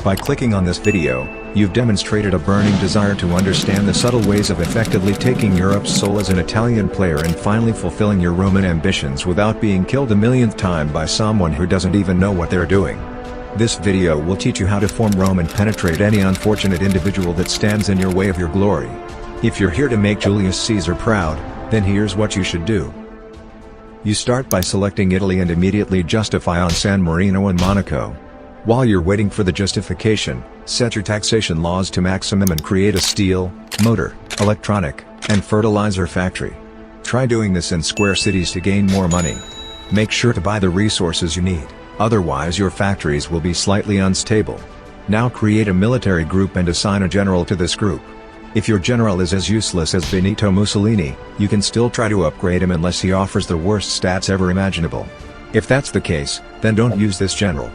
By clicking on this video, you've demonstrated a burning desire to understand the subtle ways of effectively taking Europe's soul as an Italian player and finally fulfilling your Roman ambitions without being killed a millionth time by someone who doesn't even know what they're doing. This video will teach you how to form Rome and penetrate any unfortunate individual that stands in your way of your glory. If you're here to make Julius Caesar proud, then here's what you should do. You start by selecting Italy and immediately justify on San Marino and Monaco. While you're waiting for the justification, set your taxation laws to maximum and create a steel, motor, electronic, and fertilizer factory. Try doing this in square cities to gain more money. Make sure to buy the resources you need, otherwise your factories will be slightly unstable. Now create a military group and assign a general to this group. If your general is as useless as Benito Mussolini, you can still try to upgrade him unless he offers the worst stats ever imaginable. If that's the case, then don't use this general.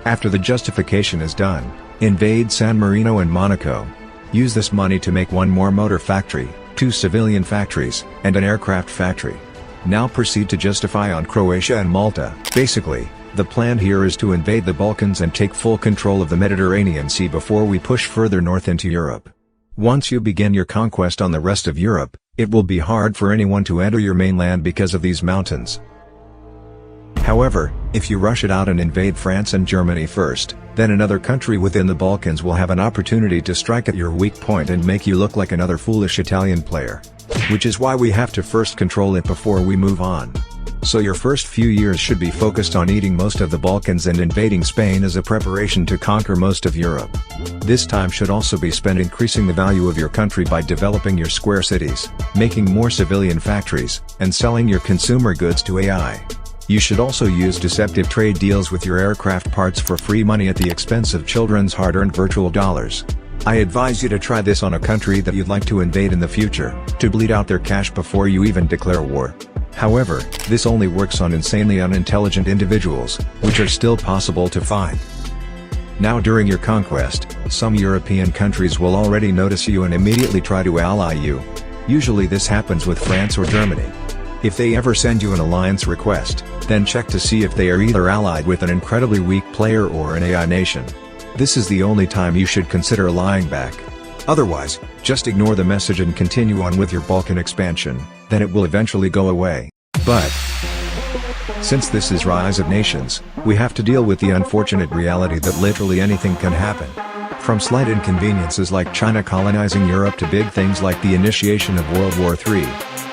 After the justification is done, invade San Marino and Monaco. Use this money to make one more motor factory, 2 civilian factories, and an aircraft factory. Now proceed to justify on Croatia and Malta. Basically, the plan here is to invade the Balkans and take full control of the Mediterranean Sea before we push further north into Europe. Once you begin your conquest on the rest of Europe, it will be hard for anyone to enter your mainland because of these mountains. However, if you rush it out and invade France and Germany first, then another country within the Balkans will have an opportunity to strike at your weak point and make you look like another foolish Italian player. Which is why we have to first control it before we move on. So your first few years should be focused on eating most of the Balkans and invading Spain as a preparation to conquer most of Europe. This time should also be spent increasing the value of your country by developing your square cities, making more civilian factories, and selling your consumer goods to AI. You should also use deceptive trade deals with your aircraft parts for free money at the expense of children's hard-earned virtual dollars. I advise you to try this on a country that you'd like to invade in the future, to bleed out their cash before you even declare war. However, this only works on insanely unintelligent individuals, which are still possible to find. Now during your conquest, some European countries will already notice you and immediately try to ally you. Usually this happens with France or Germany. If they ever send you an alliance request, then check to see if they are either allied with an incredibly weak player or an AI nation. This is the only time you should consider lying back. Otherwise, just ignore the message and continue on with your Balkan expansion, then it will eventually go away. But since this is Rise of Nations, we have to deal with the unfortunate reality that literally anything can happen. From slight inconveniences like China colonizing Europe to big things like the initiation of World War III.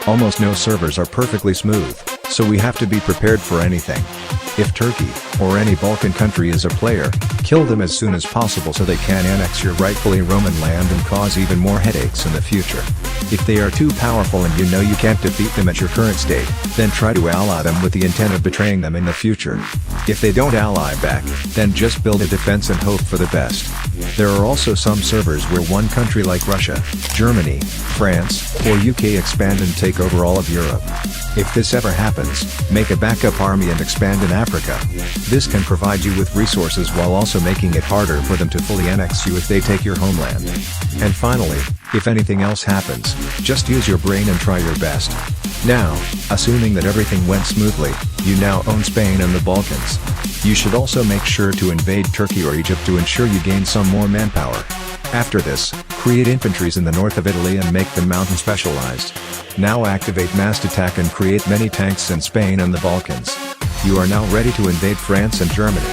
Almost no servers are perfectly smooth, so we have to be prepared for anything. If Turkey, or any Balkan country is a player, kill them as soon as possible so they can annex your rightfully Roman land and cause even more headaches in the future. If they are too powerful and you know you can't defeat them at your current state, then try to ally them with the intent of betraying them in the future. If they don't ally back, then just build a defense and hope for the best. There are also some servers where one country like Russia, Germany, France, or UK expand and take over all of Europe. If this ever happens, make a backup army and expand in Africa. This can provide you with resources while also making it harder for them to fully annex you if they take your homeland. And finally, if anything else happens, just use your brain and try your best. Now, assuming that everything went smoothly, you now own Spain and the Balkans. You should also make sure to invade Turkey or Egypt to ensure you gain some more manpower. After this, create infantries in the north of Italy and make them mountain specialized. Now activate massed attack and create many tanks in Spain and the Balkans. You are now ready to invade France and Germany.